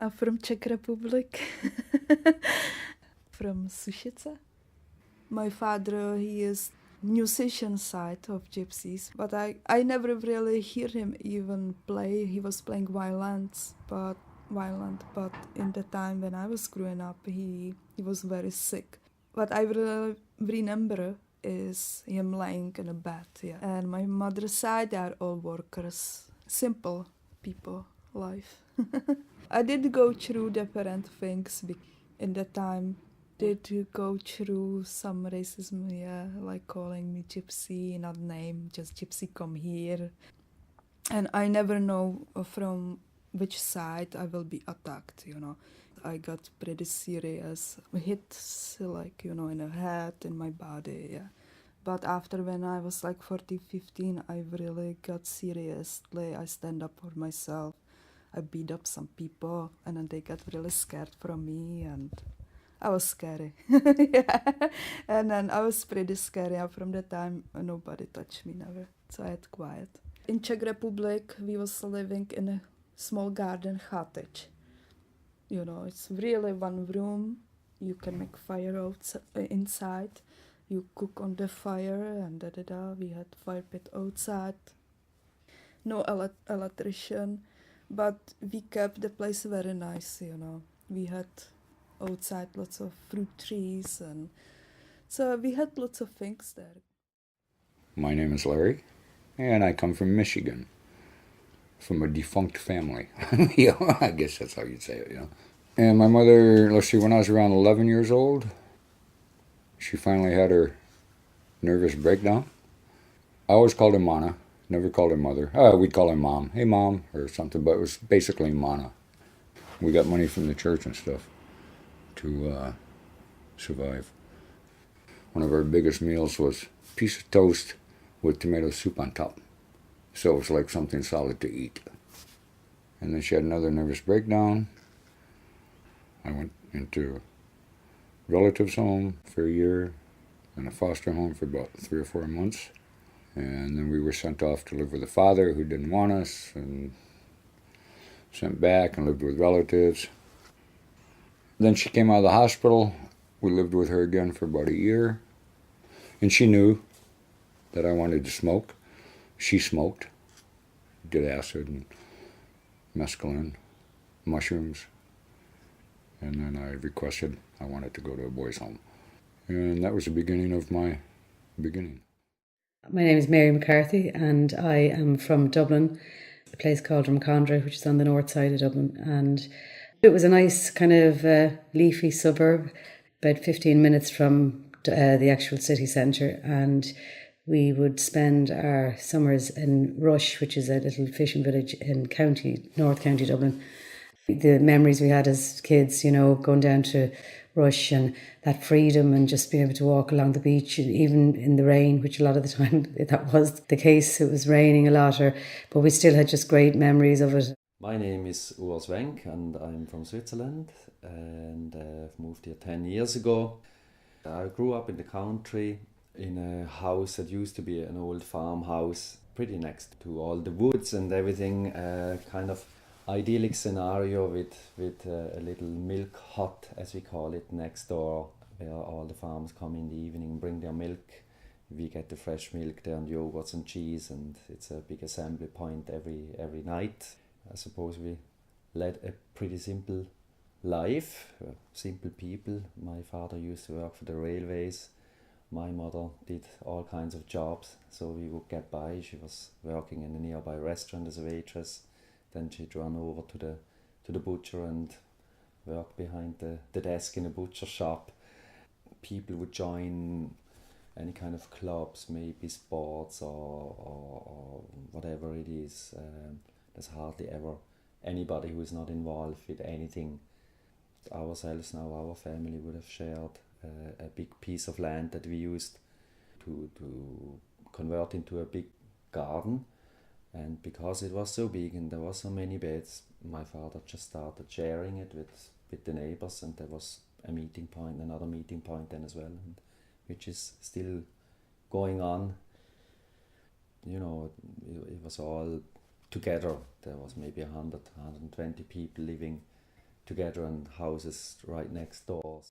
I'm from Czech Republic, from Sušice. My father, he is musician side of gypsies, but I never really hear him even play. He was playing violin, but in the time when I was growing up, he was very sick. What I really remember is him lying in a bed, yeah. And my mother's side, they are all workers, simple people, life. I did go through different things in the time. Did you go through some racism, yeah, like calling me gypsy, not name, just gypsy, come here. And I never know from which side I will be attacked, you know. I got pretty serious hits, like, you know, in the head, in my body, yeah. But after when I was like 14, 15, I really got seriously. I stand up for myself. I beat up some people and then they got really scared from me and I was scary. Yeah. And then I was pretty scary. And from that time, nobody touched me, never. So I had quiet. In Czech Republic, we was living in a small garden cottage. You know, it's really one room. You can make fire inside. You cook on the fire and da da da. We had fire pit outside. No electrician, but we kept the place very nice, you know. We had outside lots of fruit trees and so we had lots of things there. My name is Larry, and I come from Michigan, from a defunct family. I guess that's how you'd say it. And my mother, let's see, when I was around 11 years old, she finally had her nervous breakdown. I always called her Mana, never called her mother. We'd call her Mom. Hey, Mom, or something, but it was basically Mana. We got money from the church and stuff to survive. One of our biggest meals was a piece of toast with tomato soup on top. So it was like something solid to eat. And then she had another nervous breakdown. I went into a relative's home for a year and a foster home for about 3 or 4 months. And then we were sent off to live with a father who didn't want us and sent back and lived with relatives. Then she came out of the hospital. We lived with her again for about a year. And she knew that I wanted to smoke. She smoked, did acid and mescaline, mushrooms. And then I requested I wanted to go to a boys' home. And that was the beginning of my beginning. My name is Mary McCarthy and I am from Dublin, a place called Drumcondra, which is on the north side of Dublin. And it was a nice kind of leafy suburb, about 15 minutes from the actual city centre. And we would spend our summers in Rush, which is a little fishing village in North County Dublin. The memories we had as kids, you know, going down to Rush and that freedom and just being able to walk along the beach, even in the rain, which a lot of the time that was the case. It was raining a lot, but we still had just great memories of it. My name is Urs Wenk and I'm from Switzerland and I've moved here 10 years ago. I grew up in the country in a house that used to be an old farmhouse, pretty next to all the woods and everything, kind of idyllic scenario with a little milk hut, as we call it, next door, where all the farmers come in the evening, bring their milk. We get the fresh milk there and yogurts and cheese, and it's a big assembly point every night. I suppose we led a pretty simple life, simple people. My father used to work for the railways. My mother did all kinds of jobs, so we would get by. She was working in a nearby restaurant as a waitress. Then she'd run over to the butcher and work behind the desk in a butcher shop. People would join any kind of clubs, maybe sports or whatever it is. There's hardly ever anybody who is not involved with anything. Ourselves now, our family would have shared a big piece of land that we used to convert into a big garden. And because it was so big and there were so many beds, my father just started sharing it with the neighbors, and there was a meeting point, another meeting point then as well, and which is still going on. You know, it was all together. There was maybe 100, 120 people living together in houses right next door.